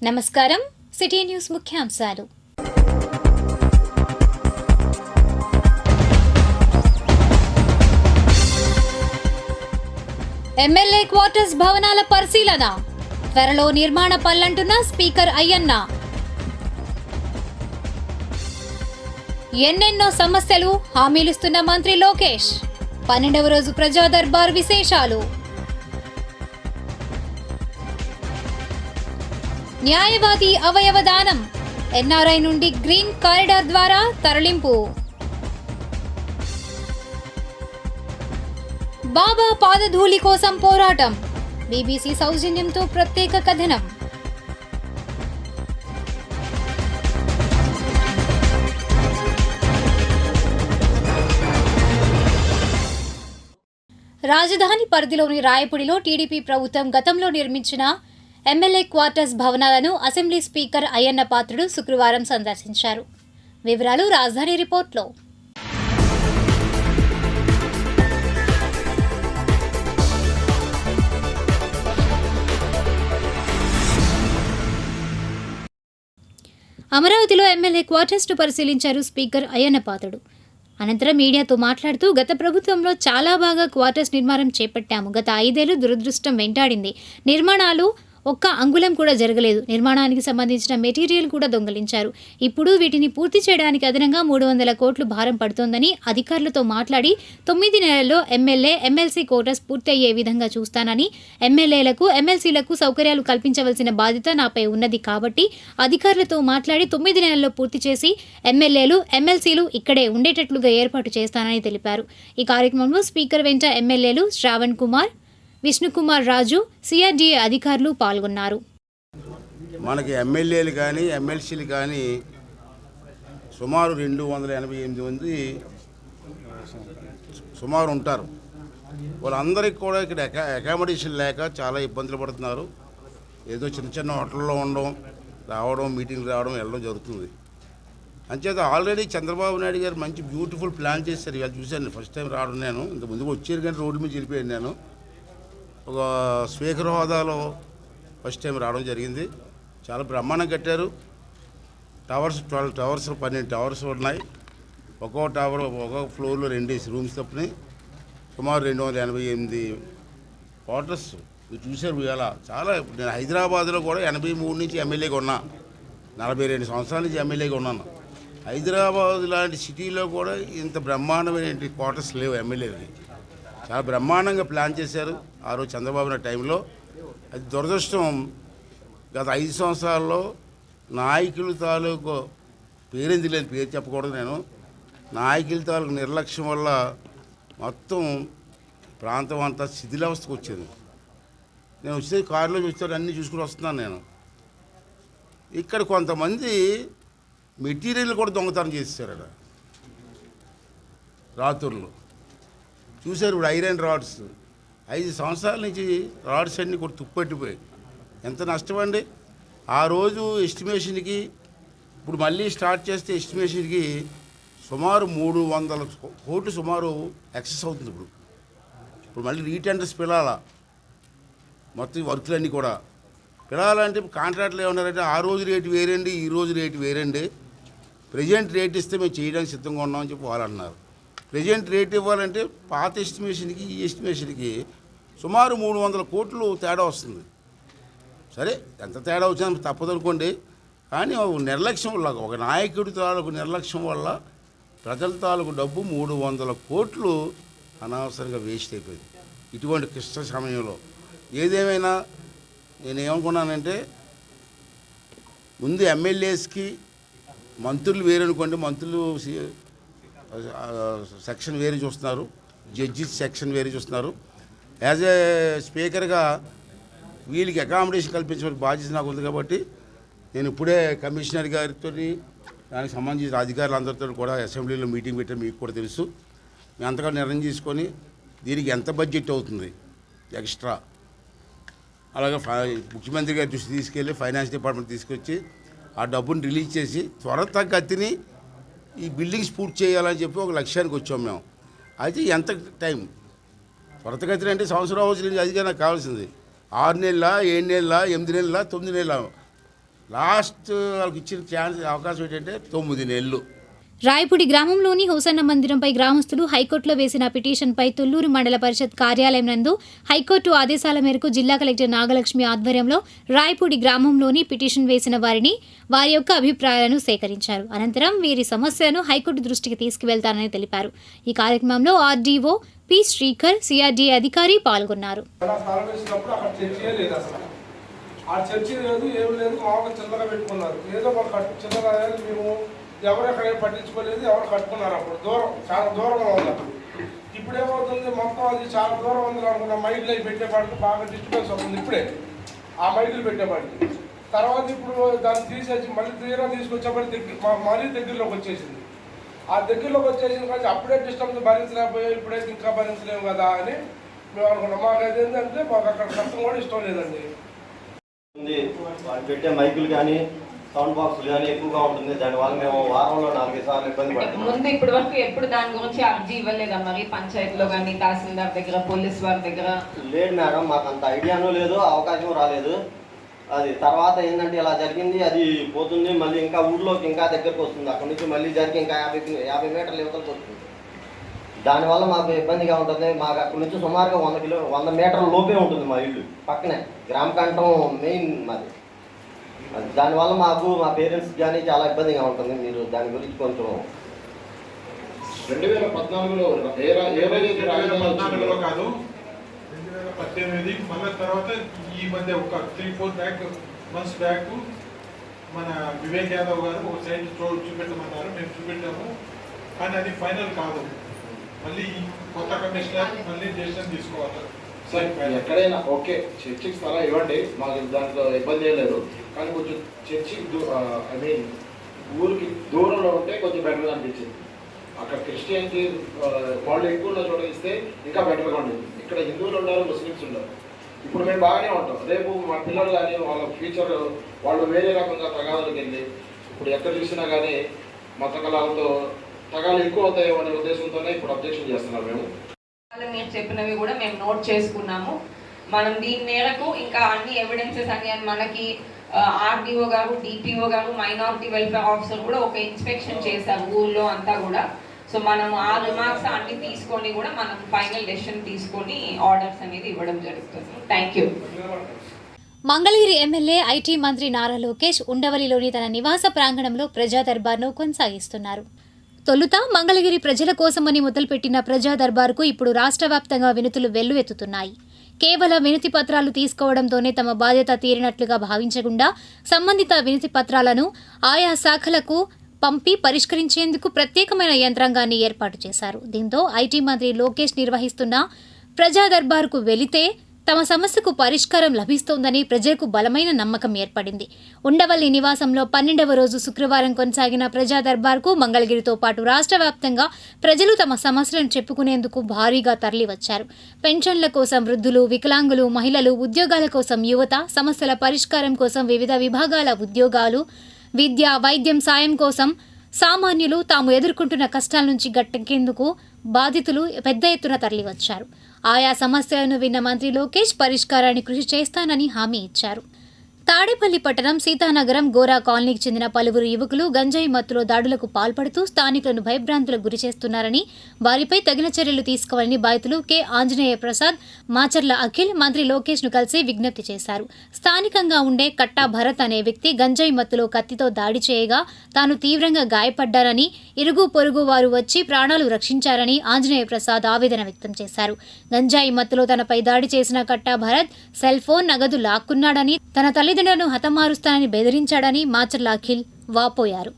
నమస్కారం. City news ముఖ్యాంశాలు. MLA quarters భవనాల పరిశీలన, త్వరలో నిర్మాణ పనులంటున్న స్పీకర్ అయ్యన్న. ఎన్నెన్నో సమస్యలు హామీలిస్తున్న మంత్రి లోకేష్. 12వ రోజు ప్రజా దర్బార్ విశేషాలు. న్యాయవాది అవయవ దానం, ఎన్ఆర్ఐ నుండి గ్రీన్ కారిడార్ ద్వారా తరలింపు. బాబా పాదధూళి కోసం పోరాటం, బీబీసీ సౌజన్యంతో ప్రత్యేక కథనం. రాజధాని పరిధిలోని రాయపూడిలో టీడీపీ ప్రభుత్వం గతంలో నిర్మించిన ఎమ్మెల్యే క్వార్టర్స్ భవనాలను అసెంబ్లీ స్పీకర్ అయ్యన్న పాత్రుడు శుక్రవారం సందర్శించారు. వివరాలు రాజధాని రిపోర్ట్లో. అమరావతిలో ఎమ్మెల్యే క్వార్టర్స్ను పరిశీలించారు స్పీకర్ అయ్యన్న పాత్రుడు. అనంతరం మీడియాతో మాట్లాడుతూ, గత ప్రభుత్వంలో చాలా బాగా క్వార్టర్స్ నిర్మాణం చేపట్టాము. గత 5 ఏళ్లు దురదృష్టం వెంటాడింది. నిర్మాణాలు ఒక్క అంగుళం కూడా జరగలేదు. నిర్మాణానికి సంబంధించిన మెటీరియల్ కూడా దొంగలించారు. ఇప్పుడు వీటిని పూర్తి చేయడానికి అదనంగా 300 కోట్లు భారం పడుతోందని అధికారులతో మాట్లాడి 9 నెలల్లో ఎమ్మెల్యే, ఎమ్మెల్సీ క్వార్టర్స్ పూర్తి అయ్యే విధంగా చూస్తానని, ఎమ్మెల్యేలకు, ఎమ్మెల్సీలకు సౌకర్యాలు కల్పించవలసిన బాధ్యత నాపై ఉన్నది కాబట్టి అధికారులతో మాట్లాడి 9 నెలల్లో పూర్తి చేసి ఎమ్మెల్యేలు, ఎమ్మెల్సీలు ఇక్కడే ఉండేటట్లుగా ఏర్పాటు చేస్తానని తెలిపారు. ఈ కార్యక్రమంలో స్పీకర్ వెంట ఎమ్మెల్యేలు శ్రావణ్ కుమార్, విష్ణుకుమార్ రాజు, సిఆర్డీఏ అధికారులు పాల్గొన్నారు. మనకి ఎమ్మెల్యేలు కానీ ఎమ్మెల్సీలు కానీ సుమారు 288 మంది సుమారు ఉంటారు. వాళ్ళందరికీ కూడా ఇక్కడ అకామిడేషన్ లేక చాలా ఇబ్బందులు పడుతున్నారు. ఏదో చిన్న చిన్న హోటల్లో ఉండడం, రావడం, మీటింగ్లు రావడం, వెళ్ళడం జరుగుతుంది. అంచేత ఆల్రెడీ చంద్రబాబు నాయుడు గారు మంచి బ్యూటిఫుల్ ప్లాన్ చేశారు. ఇవాళ చూశాను, ఫస్ట్ టైం రావడం. నేను ఇంత ముందుకు వచ్చారు కానీ రోడ్డు మీద వెళ్ళిపోయాను. నేను ఒక స్పీకర్ హోదాలో ఫస్ట్ టైం రావడం జరిగింది. చాలా బ్రహ్మాండం కట్టారు. టవర్స్ 12 టవర్స్, 12 టవర్స్ ఉన్నాయి. ఒక్కో టవర్ ఒక్కొక్క ఫ్లోర్లో 2 రూమ్స్ తప్పని సుమారు 288 క్వార్టర్స్. మీరు చూశారు ఇవాళ. చాలా నేను హైదరాబాద్లో కూడా 83 నుంచి ఎమ్మెల్యేగా ఉన్నా, 42 సంవత్సరాల నుంచి ఎమ్మెల్యేగా ఉన్నాను. హైదరాబాద్ లాంటి సిటీలో కూడా ఇంత బ్రహ్మాండమైన క్వార్టర్స్ లేవు ఎమ్మెల్యేలకి. చాలా బ్రహ్మాండంగా ప్లాన్ చేశారు ఆ రోజు చంద్రబాబు నాయుడు టైంలో. అది దురదృష్టం, గత 5 సంవత్సరాల్లో నాయకుల తాలూకు పేరెందుకు లేదు, పేరు చెప్పకూడదు. నేను నాయకుల తాలూకు నిర్లక్ష్యం వల్ల మొత్తం ప్రాంతం అంతా శిథిలావస్థకు వచ్చింది. నేను వచ్చే కారులో చూస్తే అన్నీ చూసుకుని వస్తున్నాను. నేను ఇక్కడ కొంతమంది మెటీరియల్ కూడా దొంగతనం చేశారట రాత్రుల్లో. చూశారు. ఇప్పుడు ఐరన్ రాడ్స్ 5 సంవత్సరాల నుంచి రాడ్స్ అన్నీ కూడా తుప్పెట్టిపోయాయి. ఎంత నష్టం అండి. ఆ రోజు ఎస్టిమేషన్కి ఇప్పుడు మళ్ళీ స్టార్ట్ చేస్తే ఎస్టిమేషన్కి సుమారు 300 కోట్లు సుమారు ఎక్సెస్ అవుతుంది. ఇప్పుడు మళ్ళీ రీటెండర్స్ పిలాలా, మొత్తం వర్కులన్నీ కూడా పిలాలంటే కాంట్రాక్ట్లు ఏమన్నారంటే ఆ రోజు రేటు వేరండి, ఈ రోజు రేటు వేరండి, ప్రజెంట్ రేట్ ఇస్తే మేము చేయడానికి సిద్ధంగా ఉన్నామని చెప్పి వాళ్ళు అన్నారు. ప్రజెంట్ రేట్ ఇవ్వాలంటే పాత ఎస్టిమేషన్కి ఈ ఎస్టిమేషన్కి సుమారు 300 కోట్లు తేడా వస్తుంది. సరే, ఎంత తేడా వచ్చినా తప్పదనుకోండి. కానీ నిర్లక్ష్యం వల్ల, ఒక నాయకుడి తాలూకు నిర్లక్ష్యం వల్ల ప్రజల తాలూకు డబ్బు 300 కోట్లు అనవసరంగా వేస్ట్ అయిపోయింది ఇటువంటి క్లిష్ట సమయంలో. ఏదేమైనా నేనేమనుకున్నానంటే, ముందు ఎమ్మెల్యేస్కి మంత్రులు వేరనుకోండి, మంత్రులు సెక్షన్ వేరే చూస్తున్నారు, జడ్జి సెక్షన్ వేరే చూస్తున్నారు. యాజ్ ఏ స్పీకర్గా వీళ్ళకి అకామిడేషన్ కల్పించే బాధ్యత నాకు ఉంది కాబట్టి నేను ఇప్పుడే కమిషనర్ గారితో, దానికి సంబంధించిన అధికారులందరితో కూడా అసెంబ్లీలో మీటింగ్ పెట్టాను. మీకు కూడా తెలుసు. మేము అంతగా నిర్ణయం తీసుకొని దీనికి ఎంత బడ్జెట్ అవుతుంది ఎక్స్ట్రా, అలాగే ముఖ్యమంత్రి గారి దృష్టి తీసుకెళ్ళి ఫైనాన్స్ డిపార్ట్మెంట్ తీసుకొచ్చి ఆ డబ్బుని రిలీజ్ చేసి త్వరతగతిని ఈ బిల్డింగ్స్ పూర్తి చేయాలని చెప్పి ఒక లక్ష్యానికి వచ్చాం మేము. అయితే ఎంత టైం త్వరతగతిని అంటే సంవత్సరం అవసరం, అదిగా నాకు కావాల్సింది 6 నెలల, 7 నెలల, 8 నెలల, 9 నెలల. లాస్ట్ వాళ్ళకి ఇచ్చిన అవకాశం ఏంటంటే 9 నెలలు. రాయపూడి గ్రామంలోని హోసన్న మందిరంపై గ్రామస్తులు హైకోర్టులో వేసిన పిటిషన్పై తుళ్లూరు మండల పరిషత్ కార్యాలయం నందు హైకోర్టు ఆదేశాల మేరకు జిల్లా కలెక్టర్ నాగలక్ష్మి ఆధ్వర్యంలో రాయపూడి గ్రామంలోని పిటిషన్ వేసిన వారిని వారి యొక్క అభిప్రాయాలను సేకరించారు. అనంతరం వీరి సమస్యలను హైకోర్టు దృష్టికి తీసుకువెళ్తారని తెలిపారు. ఈ కార్యక్రమంలో ఆర్డీఓ పి శ్రీకర్, సిఆర్డీఏ అధికారి పాల్గొన్నారు. ఎవరు ఎక్కడ పట్టించుకోలేదు, ఎవరు కట్టుకున్నారు అప్పుడు దూరం, చాలా దూరంగా ఉంది. ఇప్పుడు ఏమవుతుంది, మొత్తం అది చాలా దూరం ఉంది అనుకున్న మైకులు అవి పెట్టేపాటికి బాగా డిస్టర్బెన్స్ అవుతుంది. ఇప్పుడే ఆ మైకులు పెట్టేపాటికి తర్వాత ఇప్పుడు దాన్ని తీసేసి మళ్ళీ తీరా తీసుకొచ్చేప్పటికి మరీ దగ్గరలోకి వచ్చేసింది. ఆ దగ్గరలోకి వచ్చేసింది కానీ అప్పుడే డిస్టర్బెన్స్ భరించలేకపోయాం, ఇప్పుడైతే ఇంకా భరించలేము కదా అని మేము అనుకున్నాం. మాకు అది ఏంటంటే మాకు అక్కడ కష్టం కూడా ఇష్టం లేదండి. పెట్టే మైకులు కానీ సౌండ్ బాక్స్ కానీ ఎక్కువగా ఉంటుంది. దానివల్ల మేము వారంలో 4 సార్లు ఇబ్బంది పడుతున్నాం. ముందు ఇప్పటి వరకు ఎప్పుడు దాని గురించి అర్జీ ఇవ్వలేదా మరి పంచాయతీలో కానీ తహసీల్దార్ దగ్గర, పోలీస్ వారి దగ్గర? లేదు మేడం, మాకు అంత ఐడియానూ లేదు, అవకాశం రాలేదు. అది తర్వాత ఏంటంటే ఇలా జరిగింది, అది పోతుంది, మళ్ళీ ఇంకా ఊళ్ళోకి ఇంకా దగ్గరకు వస్తుంది. అక్కడి నుంచి మళ్ళీ జరిగి ఇంకా 50 మీటర్ల యువతలకు వస్తుంది. దానివల్ల మాకు ఇబ్బందిగా ఉంటుంది. మాకు అక్కడి నుంచి సుమారుగా 100 మీటర్ల లోపే ఉంటుంది మా ఇల్లు, పక్కనే గ్రామకంఠం మెయిన్ మాది. దానివల్ల మాకు మా పేరెంట్స్ కానీ చాలా ఇబ్బందిగా ఉంటుంది. మీరు దాని గురించి కొంచెం 2014లో కాదు, 2018 మళ్ళీ తర్వాత ఈ మధ్య ఒక 3-4 మంత్స్ బ్యాక్ మన వివేక్ యాదవ్ గారు ఒక సైడ్ చూపెట్టమన్నారు, మేము చూపెట్టాము. కానీ అది ఫైనల్ కాదు, మళ్ళీ కొత్త కమిషనర్ మళ్ళీ డెసిషన్ తీసుకోవాలి. సార్ ఎక్కడైనా ఓకే చర్చికి స్థలం ఇవ్వండి, మాకు దాంట్లో ఇబ్బంది ఏం లేదు. కానీ కొంచెం చర్చికి ఐ మీన్ ఊరికి దూరంలో ఉంటే కొంచెం బెటర్గా అనిపించింది. అక్కడ క్రిస్టియన్కి వాళ్ళు ఎక్కువ ఉన్న చోట ఇస్తే ఇంకా బెటర్గా ఉండేది. ఇక్కడ హిందువులు ఉన్నారు, ముస్లిమ్స్ ఉన్నారు. ఇప్పుడు మేము బాగానే ఉంటాం. రేపు మా పిల్లలు కానీ వాళ్ళ ఫ్యూచర్ వాళ్ళు వేరే రకంగా తగాదాలకు వెళ్ళి ఇప్పుడు ఎక్కడ చూసినా కానీ మత కళాలతో తగాలు ఎక్కువ అవుతాయో అనే ఉద్దేశంతోనే ఇప్పుడు అబ్జెక్షన్ చేస్తున్నాం. మేము మీరు చెప్పినవి కూడా మేము నోట్ చేసుకున్నాము. మనం దీని మేరకు ఇంకా అన్ని ఎవిడెన్సెస్ అని మనకి ఆర్డీఓ గారు, డిపిఓ గారు, మైనారిటీ వెల్ఫేర్ ఆఫీసర్ కూడా ఒక ఇన్స్పెక్షన్ చేశారు ఊళ్ళో అంతా కూడా. సో మనం ఆ రిమార్క్స్ అన్ని తీసుకొని కూడా మనం ఫైనల్ డెసిషన్ తీసుకొని ఆర్డర్స్ అనేది ఇవ్వడం జరుగుతుంది. Thank you. Mangalagiri MLA IT మంత్రి నారా లోకేష్ ఉండవల్లిలోని తన నివాస ప్రాంగణంలో ప్రజా దర్బార్ను కొనసాగిస్తున్నారు. తొలుత మంగళగిరి ప్రజల కోసమని మొదలుపెట్టిన ప్రజా దర్బార్కు ఇప్పుడు రాష్ట్ర వ్యాప్తంగా వినతులు వెల్లువెత్తుతున్నాయి. కేవలం వినతి పత్రాలు తీసుకోవడంతోనే తమ బాధ్యత తీరినట్లుగా భావించకుండా సంబంధిత వినతి పత్రాలను ఆయా శాఖలకు పంపి పరిష్కరించేందుకు ప్రత్యేకమైన యంత్రాంగాన్ని ఏర్పాటు చేశారు. దీంతో ఐటీ మంత్రి లోకేష్ నిర్వహిస్తున్న ప్రజా దర్బార్కు వెళితే తమ సమస్యకు పరిష్కారం లభిస్తోందని ప్రజలకు బలమైన నమ్మకం ఏర్పడింది. ఉండవల్లి నివాసంలో 12వ రోజు శుక్రవారం కొనసాగిన ప్రజా దర్బార్కు మంగళగిరితో పాటు రాష్ట్ర వ్యాప్తంగా ప్రజలు తమ సమస్యలను చెప్పుకునేందుకు భారీగా తరలివచ్చారు. పెన్షన్ల కోసం వృద్ధులు, వికలాంగులు, మహిళలు, ఉద్యోగాల కోసం యువత, సమస్యల పరిష్కారం కోసం వివిధ విభాగాల ఉద్యోగాలు, విద్య, వైద్యం సాయం కోసం సామాన్యులు తాము ఎదుర్కొంటున్న కష్టాల నుంచి గట్టెక్కేందుకు బాధితులు పెద్ద ఎత్తున తరలివచ్చారు. ఆయా సమస్యలను విన్న మంత్రి లోకేష్ పరిష్కారానికి కృషి చేస్తానని హామీ ఇచ్చారు. తాడేపల్లి పట్టణం సీతానగరం గోరా కాలనీకి చెందిన పలువురు యువకులు గంజాయి మత్తులో దాడులకు పాల్పడుతూ స్థానికులను భయభ్రాంతులకు గురిచేస్తున్నారని, వారిపై తగిన చర్యలు తీసుకోవాలని బాధితులు కె ఆంజనేయ ప్రసాద్, మాచర్ల అఖిల్ మంత్రి లోకేష్ను కలిసి విజ్ఞప్తి చేశారు. స్థానికంగా ఉండే కట్టా భరత్ అనే వ్యక్తి గంజాయి మత్తులో కత్తితో దాడి చేయగా తాను తీవ్రంగా గాయపడ్డారని, ఇరుగు పొరుగు వారు వచ్చి ప్రాణాలు రక్షించారని ఆంజనేయ ప్రసాద్ ఆవేదన వ్యక్తం చేశారు. గంజాయి మత్తులో తనపై దాడి చేసిన కట్టా భరత్ సెల్ ఫోన్, నగదు లాక్కున్నాడని, తన తల్లిదండ్రులను హతమారుస్తానని బెదిరించాడని మాచర్ల అఖిల్ వాపోయారు.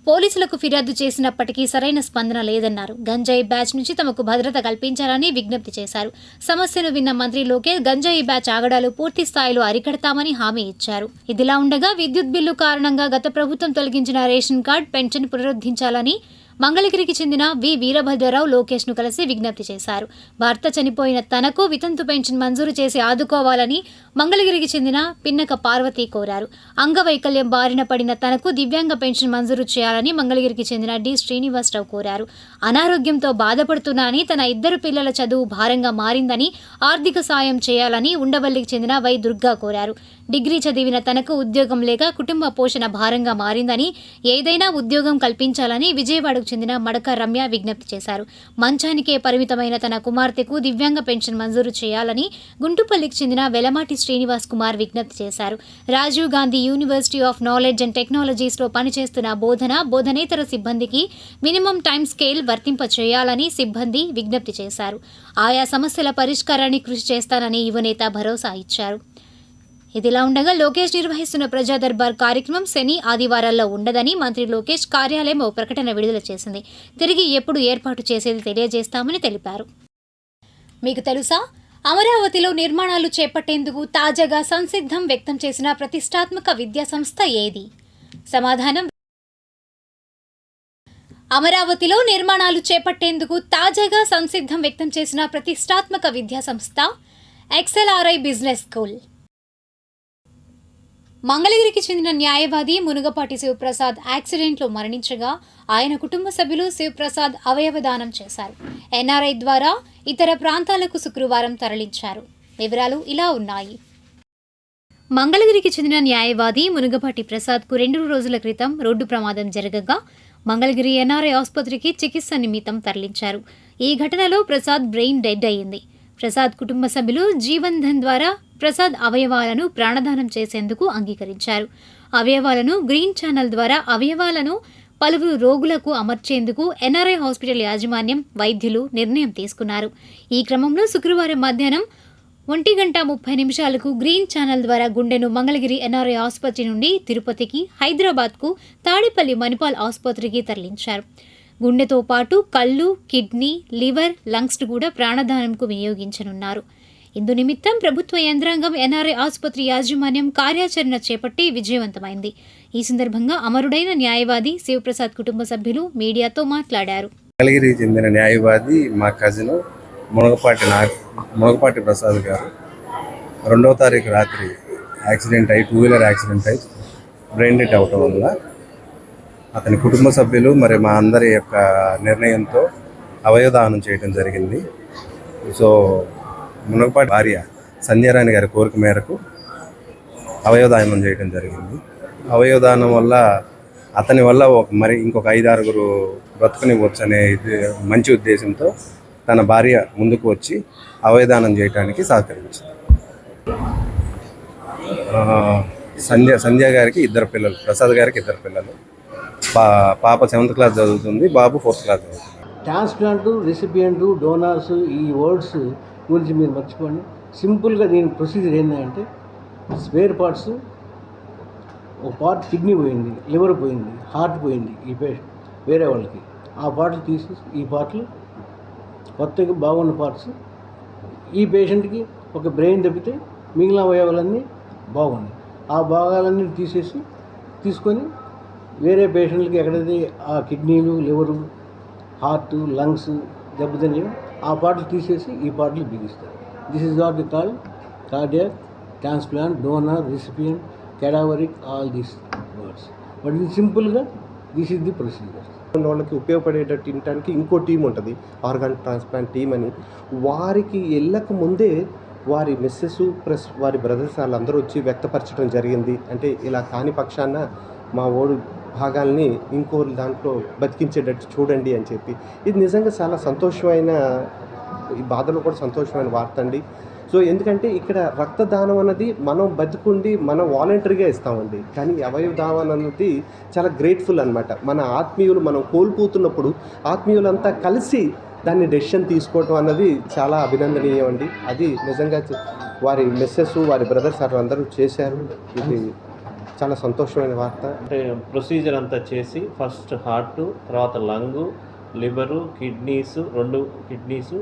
పోలీసులకు ఫిర్యాదు చేసినప్పటికీ సరైన స్పందన లేదన్నారు. గంజాయి బ్యాచ్ నుంచి తమకు భద్రత కల్పించాలని విజ్ఞప్తి చేశారు. సమస్యను విన్న మంత్రి లోకేష్ గంజాయి బ్యాచ్ ఆగడాలు పూర్తి స్థాయిలో అరికడతామని హామీ ఇచ్చారు. ఇదిలా ఉండగా విద్యుత్ బిల్లు కారణంగా గత ప్రభుత్వం తొలగించిన రేషన్ కార్డు, పెన్షన్ పునరుద్ధరించాలని మంగళగిరికి చెందిన వి వీరభద్రరావు లోకేష్ను కలిసి విజ్ఞప్తి చేశారు. భర్త చనిపోయిన తనకు వితంతు పెన్షన్ మంజూరు చేసి ఆదుకోవాలని మంగళగిరికి చెందిన పిన్నక పార్వతి కోరారు. అంగవైకల్యం బారిన పడిన తనకు దివ్యాంగ పెన్షన్ మంజూరు చేయాలని మంగళగిరికి చెందిన డి శ్రీనివాసరావు కోరారు. అనారోగ్యంతో బాధపడుతున్నానని, తన 2 పిల్లల చదువు భారంగా మారిందని, ఆర్థిక సాయం చేయాలని ఉండవల్లికి చెందిన వై దుర్గా కోరారు. డిగ్రీ చదివిన తనకు ఉద్యోగం లేక కుటుంబ పోషణ భారంగా మారిందని, ఏదైనా ఉద్యోగం కల్పించాలని విజయవాడకు చెందిన మడక రమ్య విజ్ఞప్తి చేశారు. మంచానికే పరిమితమైన తన కుమార్తెకు దివ్యాంగ పెన్షన్ మంజూరు చేయాలని గుంటుపల్లికి చెందిన వెలమాటి శ్రీనివాస్ కుమార్ విజ్ఞప్తి చేశారు. Rajiv Gandhi university of knowledge and టెక్నాలజీస్లో పనిచేస్తున్న బోధనేతర సిబ్బందికి మినిమం టైం స్కేల్ వర్తింప చేయాలని సిబ్బంది విజ్ఞప్తి చేశారు. ఆయా సమస్యల పరిష్కారానికి కృషి చేస్తానని యువనేత భరోసా ఇచ్చారు. ఇదిలా ఉండగా లోకేష్ నిర్వహిస్తున్న ప్రజా దర్బార్ కార్యక్రమం శని, ఆదివారాల్లో ఉండదని మంత్రి లోకేష్ కార్యాలయం ఓ ప్రకటన విడుదల చేసింది. తిరిగి ఎప్పుడు ఏర్పాటు చేసేది తెలియజేస్తామని తెలిపారు. మీకు తెలుసా, అమరావతిలో నిర్మాణాలు చేపట్టేందుకు తాజాగా సంసిద్ధం వ్యక్తం చేసిన ప్రతిష్టాత్మక విద్యాసంస్థ ఏది? సమాధానం, అమరావతిలో నిర్మాణాలు చేపట్టేందుకు తాజాగా సంసిద్ధం వ్యక్తం చేసిన ప్రతిష్టాత్మక విద్యాసంస్థ XLRI బిజినెస్ స్కూల్. మంగళగిరికి చెందిన న్యాయవాది మునుగపాటి శివప్రసాద్ యాక్సిడెంట్లో మరణించగా ఆయన కుటుంబ సభ్యులు శివప్రసాద్ అవయవదానం చేశారు. NRI ద్వారా ఇతర ప్రాంతాలకు శుక్రవారం తరలించారు. వివరాలు ఇలా ఉన్నాయి. మంగళగిరికి చెందిన న్యాయవాది మునుగపాటి ప్రసాద్కు 2 రోజుల క్రితం రోడ్డు ప్రమాదం జరగగా మంగళగిరి NRI ఆసుపత్రికి చికిత్స నిమిత్తం తరలించారు. ఈ ఘటనలో ప్రసాద్ బ్రెయిన్ డెడ్ అయ్యింది. ప్రసాద్ కుటుంబ సభ్యులు జీవన్ ధన్ ద్వారా ప్రసాద్ అవయవాలను ప్రాణదానం చేసేందుకు అంగీకరించారు. అవయవాలను గ్రీన్ ఛానల్ ద్వారా అవయవాలను పలువురు రోగులకు అమర్చేందుకు NRI హాస్పిటల్ యాజమాన్యం, వైద్యులు నిర్ణయం తీసుకున్నారు. ఈ క్రమంలో శుక్రవారం మధ్యాహ్నం 1:30 గ్రీన్ ఛానల్ ద్వారా గుండెను మంగళగిరి NRI ఆసుపత్రి నుండి తిరుపతికి, హైదరాబాద్కు తాడేపల్లి మణిపాల్ ఆసుపత్రికి తరలించారు. గుండెతో పాటు కళ్ళు, కిడ్నీ, లివర్, లంగ్స్ను కూడా ప్రాణదానంకు వినియోగించనున్నారు. ఇందు నిమిత్తం ప్రభుత్వ యంత్రాంగం NRI ఆసుపత్రి యాజమాన్యం కార్యాచరణ చేపట్టి విజయవంతమైంది. ఈ సందర్భంగా అమరుడైన న్యాయవాది శివప్రసాద్ కుటుంబ సభ్యులు మీడియాతో మాట్లాడారు. మంగళగిరికి చెందిన న్యాయవాది మా కజిన్ మునగపాటి ప్రసాద్ గారు 2వ తారీఖు రాత్రి యాక్సిడెంట్ అయ్యి 2 వీలర్ యాక్సిడెంట్ అయ్యి బ్రెయిన్ డెడ్ అవటం వల్ల అతని కుటుంబ సభ్యులు మరి మా అందరి యొక్క నిర్ణయంతో అవయవదానం చేయడం జరిగింది. సో మునగపాటి భార్య సంధ్యారాణి గారి కోరిక మేరకు అవయవదానం చేయడం జరిగింది. అవయవదానం వల్ల అతని వల్ల ఇంకొక 5-6 బ్రతుకునివ్వచ్చు అనే మంచి ఉద్దేశంతో తన భార్య ముందుకు వచ్చి అవయవదానం చేయడానికి సహకరించింది. సంధ్య గారికి 2 పిల్లలు, ప్రసాద్ గారికి 2 పిల్లలు. పాప 7th క్లాస్ చదువుతుంది, బాబు 4th క్లాస్ చదువుతుంది. ట్రాన్స్ప్లాంట్, రెసిపియంట్, డోనార్స్, ఈ వర్డ్స్ గురించి మీరు మర్చిపోండి. సింపుల్గా దీని ప్రొసీజర్ ఏంటంటే స్పేర్ పార్ట్స్, ఒక పార్ట్ కిడ్నీ పోయింది, లివర్ పోయింది, హార్ట్ పోయింది ఈ పేషెంట్ వేరే వాళ్ళకి, ఆ పార్ట్లు తీసేసి ఈ పార్ట్లు కొత్తగా బాగున్న పార్ట్స్ ఈ పేషెంట్కి ఒక బ్రెయిన్ తప్పితే మిగిలిన అవయవాలన్నీ బాగున్నాయి. ఆ భాగాలన్నీ తీసుకొని వేరే పేషెంట్లకి ఎక్కడైతే ఆ కిడ్నీలు, లివరు, హార్ట్, లంగ్స్ దెబ్బతిన్నాయో ఆ పార్ట్లు తీసేసి ఈ పార్ట్లు బిగిస్తారు. This is what we call cardiac transplant, donor, recipient, cadaveric, all these words. But ఇది సింపుల్గా దిస్ ఈజ్ ది ప్రొసీజర్. వాళ్ళకి ఉపయోగపడేటట్టు తినడానికి ఇంకో టీం ఉంటుంది, ఆర్గాన్ ట్రాన్స్ప్లాంట్ టీం అని. వారికి వెళ్ళక ముందే వారి మిస్సెస్ ప్లస్ వారి బ్రదర్స్ వాళ్ళందరూ వచ్చి వ్యక్తపరచడం జరిగింది. అంటే ఇలా కాని పక్షాన మా ఓడు భాగాల్ని ఇంకో దాంట్లో బతికించేటట్టు చూడండి అని చెప్పి. ఇది నిజంగా చాలా సంతోషమైన, ఈ బాధలో కూడా సంతోషమైన వార్త అండి. సో ఎందుకంటే ఇక్కడ రక్తదానం అన్నది మనం బతుకుండి మనం వాలంటరీగా ఇస్తామండి, కానీ అవయవదానం అన్నది చాలా గ్రేట్ఫుల్ అనమాట. మన ఆత్మీయులు మనం కోల్పోతున్నప్పుడు ఆత్మీయులంతా కలిసి దాన్ని డెసిషన్ తీసుకోవటం అన్నది చాలా అభినందనీయం అండి. అది నిజంగా వారి మిస్సెస్, వారి బ్రదర్స్ అందరూ చేశారు. ఇది చాలా సంతోషమైన వార్త. అంటే ప్రొసీజర్ అంతా చేసి ఫస్ట్ హార్ట్, తర్వాత లంగు, లివరు, కిడ్నీస్, 2 కిడ్నీసు,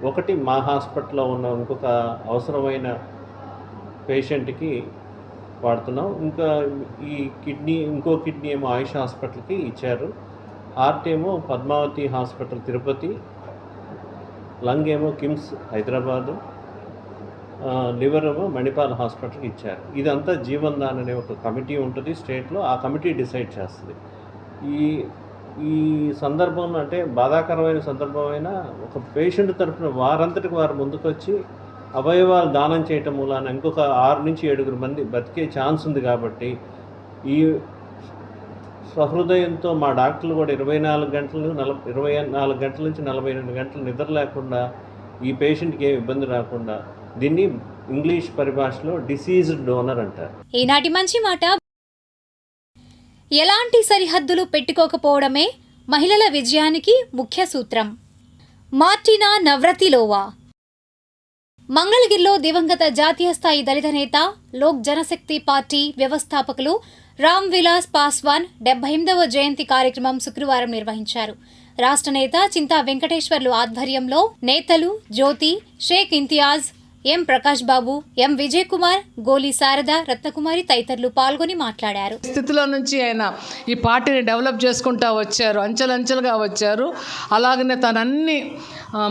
ఒకటి మా హాస్పిటల్లో ఉన్న ఇంకొక అవసరమైన పేషెంట్కి వాడుతున్నాం. ఇంకా ఈ ఇంకో కిడ్నీ ఏమో ఆయుష్ హాస్పిటల్కి ఇచ్చారు. హార్ట్ ఏమో పద్మావతి హాస్పిటల్ తిరుపతి, లంగ్ ఏమో కిమ్స్ హైదరాబాదు, లివర్ ఏమో మణిపాల్ హాస్పిటల్కి ఇచ్చారు. ఇదంతా జీవన్ దాన్ అనే ఒక కమిటీ ఉంటుంది స్టేట్లో, ఆ కమిటీ డిసైడ్ చేస్తుంది. ఈ సందర్భంలో అంటే బాధాకరమైన సందర్భమైన ఒక పేషెంట్ తరఫున వారంతటికి వారు ముందుకొచ్చి అవయవాలు దానం చేయటం మూలాన ఇంకొక 6 నుంచి 7 మంది బతికే ఛాన్స్ ఉంది. కాబట్టి ఈ సహృదయంతో మా డాక్టర్లు కూడా 24 గంటల నుంచి 48 గంటలు నిద్ర లేకుండా ఈ పేషెంట్కి ఏం ఇబ్బంది రాకుండా దీన్ని ఇంగ్లీష్ పరిభాషలో డిసీజ్డ్ డోనర్ అంటారు. ఈనాటి మంచి మాట, ఎలాంటి సరిహద్దులు పెట్టుకోకపోవడమే మహిళల విజయానికి ముఖ్య సూత్రం. Martina Navratilova. మంగళగిరిలో దివంగత జాతీయ స్థాయి దళిత నేత, లోక్ జనశక్తి పార్టీ వ్యవస్థాపకులు రామ్ విలాస్ పాస్వాన్ 78వ జయంతి కార్యక్రమం శుక్రవారం నిర్వహించారు. రాష్ట్ర నేత చింతా వెంకటేశ్వర్లు ఆధ్వర్యంలో నేతలు జ్యోతి, షేక్ ఇంతియాజ్, ఎం ప్రకాష్ బాబు, ఎం విజయ్ కుమార్, గోలి శారద, రత్నకుమారి తదితరులు పాల్గొని మాట్లాడారు. స్థితిలో నుంచి ఆయన ఈ పార్టీని డెవలప్ చేసుకుంటూ వచ్చారు, అంచెలంచెలుగా వచ్చారు. అలాగనే తనన్ని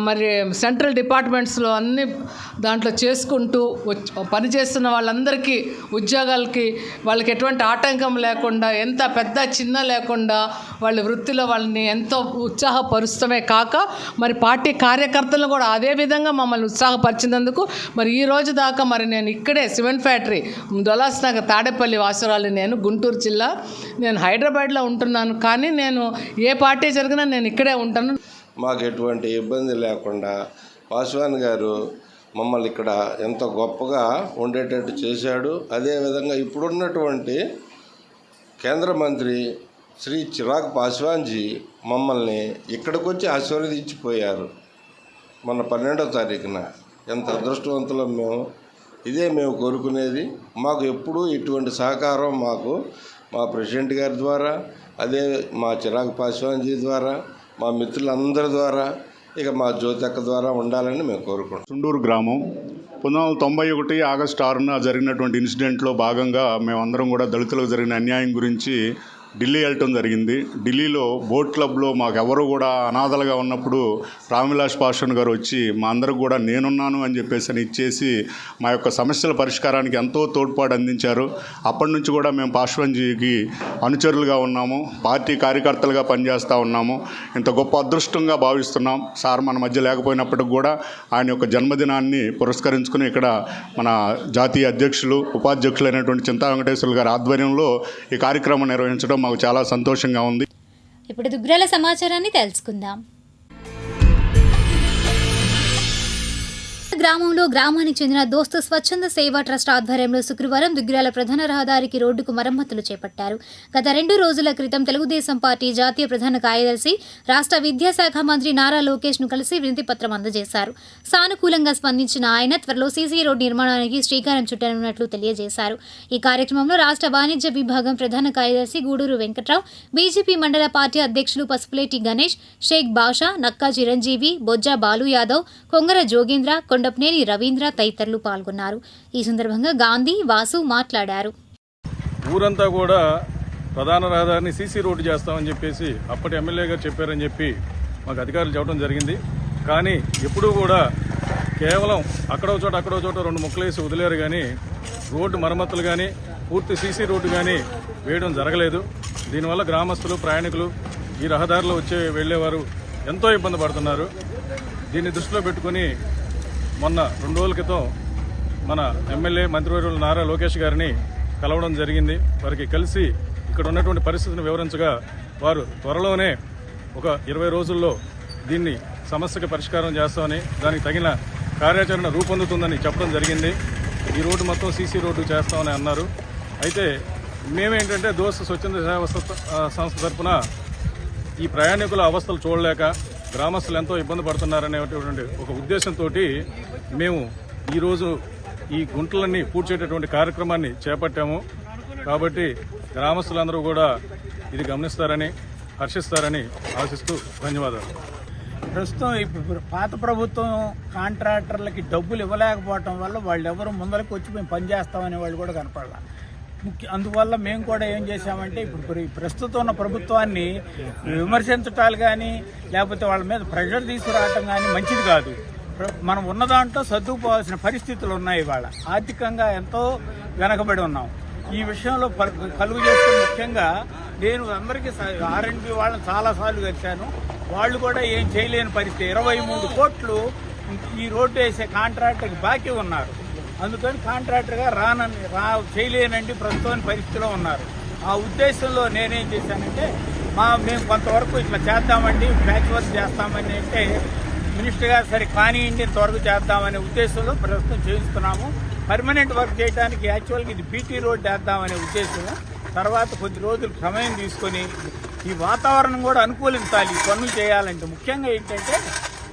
మరి సెంట్రల్ డిపార్ట్మెంట్స్లో అన్ని దాంట్లో చేసుకుంటూ పనిచేస్తున్న వాళ్ళందరికీ ఉద్యోగాలకి వాళ్ళకి ఎటువంటి ఆటంకం లేకుండా, ఎంత పెద్ద చిన్న లేకుండా వాళ్ళ వృత్తిలో వాళ్ళని ఎంతో ఉత్సాహపరుస్తమే కాక మరి పార్టీ కార్యకర్తలను కూడా అదే విధంగా మమ్మల్ని ఉత్సాహపరిచినందుకు మరి ఈ రోజు దాకా మరి నేను ఇక్కడే సిమెంట్ ఫ్యాక్టరీ దొలాస్ నగర్ తాడేపల్లి వాసురాలు, నేను గుంటూరు జిల్లా, నేను హైదరాబాద్లో ఉంటున్నాను. కానీ నేను ఏ పార్టీ జరిగినా నేను ఇక్కడే ఉంటాను. మాకు ఎటువంటి ఇబ్బంది లేకుండా పాస్వాన్ గారు మమ్మల్ని ఇక్కడ ఎంతో గొప్పగా ఉండేటట్టు చేశాడు. అదేవిధంగా ఇప్పుడున్నటువంటి కేంద్ర మంత్రి శ్రీ చిరాగ్ పాస్వాన్జీ మమ్మల్ని ఇక్కడికి వచ్చి ఆశీర్వదించిపోయారు మొన్న 12వ తారీఖున. ఎంత అదృష్టవంతులం మేము. ఇదే మేము కోరుకునేది. మాకు ఎప్పుడూ ఇటువంటి సహకారం మాకు మా ప్రెసిడెంట్ గారి ద్వారా, అదే మా చిరాగ్ పాస్వాన్జీ ద్వారా, మా మిత్రులందరి ద్వారా, ఇక మా జ్యోతక్క ద్వారా ఉండాలని మేము కోరుకుంటాం. చుండూరు గ్రామం 1991 ఆగస్టు 6న జరిగినటువంటి ఇన్సిడెంట్లో భాగంగా మేమందరం కూడా దళితులకు జరిగిన అన్యాయం గురించి ఢిల్లీ వెళ్ళటం జరిగింది. ఢిల్లీలో బోట్ క్లబ్లో మాకెవరు కూడా అనాథలుగా ఉన్నప్పుడు రామ్విలాస్ పాస్వాన్ గారు వచ్చి మా అందరికి కూడా నేనున్నాను అని చెప్పేసి అని ఇచ్చేసి మా యొక్క సమస్యల పరిష్కారానికి ఎంతో తోడ్పాటు అందించారు. అప్పటి నుంచి కూడా మేము పాస్వాన్జీకి అనుచరులుగా ఉన్నాము, పార్టీ కార్యకర్తలుగా పనిచేస్తూ ఉన్నాము. ఇంత గొప్ప అదృష్టంగా భావిస్తున్నాం. సార్ మన మధ్య లేకపోయినప్పటికి కూడా ఆయన యొక్క జన్మదినాన్ని పురస్కరించుకుని ఇక్కడ మన జాతీయ అధ్యక్షులు, ఉపాధ్యక్షులైనటువంటి చింతా వెంకటేశ్వర్లు గారి ఆధ్వర్యంలో ఈ కార్యక్రమం నిర్వహించడం మాకు చాలా సంతోషంగా ఉంది. ఇప్పుడు దుగ్గ్రాల సమాచారాన్ని తెలుసుకుందాం. గ్రామంలో గ్రామానికి చెందిన దోస్తు స్వచ్ఛంద సేవా ట్రస్ట్ ఆధ్వర్యంలో శుక్రవారం దుగ్గిరాల ప్రధాన రహదారికి రోడ్డుకు మరమ్మతులు చేపట్టారు. గత 2 రోజుల క్రితం తెలుగుదేశం పార్టీ జాతీయ ప్రధాన కార్యదర్శి, రాష్ట్ర విద్యాశాఖ మంత్రి నారా లోకేష్ను కలిసి వినతి పత్రం అందజేశారు. సానుకూలంగా స్పందించిన ఆయన త్వరలో సీసీ రోడ్డు నిర్మాణానికి శ్రీకారం చుట్టనున్నట్లు తెలియజేశారు. ఈ కార్యక్రమంలో రాష్ట్ర వాణిజ్య విభాగం ప్రధాన కార్యదర్శి గూడూరు వెంకట్రావు, బీజేపీ మండల పార్టీ అధ్యక్షులు పసుపులేటి గణేష్, షేక్ బాషా, నక్కా చిరంజీవి, బొజ్జా బాలు యాదవ్, కొంగర జోగేంద్ర, కొండపనేని రవీంద్ర తదితరులు పాల్గొన్నారు. ఈ సందర్భంగా గాంధీ, వాసు మాట్లాడారు. ఊరంతా కూడా ప్రధాన రహదారిని సీసీ రోడ్డు చేస్తామని చెప్పేసి అప్పటి ఎమ్మెల్యే గారు చెప్పారని చెప్పి మాకు అధికారులు చెప్పడం జరిగింది. కానీ ఎప్పుడూ కూడా కేవలం అక్కడో చోట 2 ముక్కలు వేసి వదిలేరు కానీ రోడ్డు మరమ్మతులు కానీ పూర్తి సీసీ రోడ్డు కానీ వేయడం జరగలేదు. దీనివల్ల గ్రామస్తులు, ప్రయాణికులు, ఈ రహదారిలో వెళ్లేవారు ఎంతో ఇబ్బంది పడుతున్నారు. దీన్ని దృష్టిలో పెట్టుకుని మొన్న 2 రోజుల క్రితం మన ఎమ్మెల్యే మంత్రివర్యులు నారా లోకేష్ గారిని కలవడం జరిగింది. వారికి కలిసి ఇక్కడ ఉన్నటువంటి పరిస్థితిని వివరించగా వారు త్వరలోనే ఒక 20 రోజుల్లో దీన్ని సమస్యకి పరిష్కారం చేస్తామని, దానికి తగిన కార్యాచరణ రూపొందుతుందని చెప్పడం జరిగింది. ఈ రోడ్డు మొత్తం సీసీ రోడ్డు చేస్తామని అన్నారు. అయితే మేమేంటంటే దోస్తు స్వచ్ఛంద సేవా సంస్థ తరఫున ఈ ప్రయాణికుల అవస్థలు చూడలేక గ్రామస్తులు ఎంతో ఇబ్బంది పడుతున్నారనేటువంటి ఒక ఉద్దేశంతో మేము ఈరోజు ఈ గుంటలన్నీ పూడ్చేటటువంటి కార్యక్రమాన్ని చేపట్టాము. కాబట్టి గ్రామస్తులందరూ కూడా ఇది గమనిస్తారని, హర్షిస్తారని ఆశిస్తూ ధన్యవాదాలు. ప్రస్తుతం ఇప్పుడు పాత ప్రభుత్వం కాంట్రాక్టర్లకి డబ్బులు ఇవ్వలేకపోవటం వల్ల వాళ్ళు ఎవరు ముందరకు వచ్చి మేము పనిచేస్తామనే వాళ్ళు కూడా కనపడాల. అందువల్ల మేము కూడా ఏం చేశామంటే ఇప్పుడు ప్రస్తుతం ఉన్న ప్రభుత్వాన్ని విమర్శించటాలు కానీ లేకపోతే వాళ్ళ మీద ప్రెషర్ తీసుకురావటం కానీ మంచిది కాదు. మనం ఉన్న దాంట్లో సర్దుకుపోవాల్సిన పరిస్థితులు ఉన్నాయి. ఇవాళ ఆర్థికంగా ఎంతో వెనకబడి ఉన్నాం. ఈ విషయంలో కలుగు చేస్తున్న ముఖ్యంగా నేను అందరికీ R&B వాళ్ళని చాలాసార్లు కలిశాను. వాళ్ళు కూడా ఏం చేయలేని పరిస్థితి. 23 కోట్లు ఈ రోడ్డు వేసే కాంట్రాక్టర్కి బాకీ ఉన్నారు. అందుకని కాంట్రాక్టర్గా చేయలేనండి ప్రస్తుతం పరిస్థితిలో ఉన్నారు. ఆ ఉద్దేశంలో నేనేం చేశానంటే మేము కొంతవరకు ఇట్లా చేద్దామండి, ప్యాచ్ వర్క్ చేస్తామని అంటే మినిస్టర్ గారు సరే కానివ్వండి త్వరగా చేద్దామనే ఉద్దేశంలో ప్రస్తుతం చేయిస్తున్నాము. పర్మనెంట్ వర్క్ చేయడానికి యాక్చువల్గా ఇది బీటీ రోడ్ వేద్దామనే ఉద్దేశం. తర్వాత కొద్ది రోజులు సమయం తీసుకొని ఈ వాతావరణం కూడా అనుకూలించాలి పనులు చేయాలంటే. ముఖ్యంగా ఏంటంటే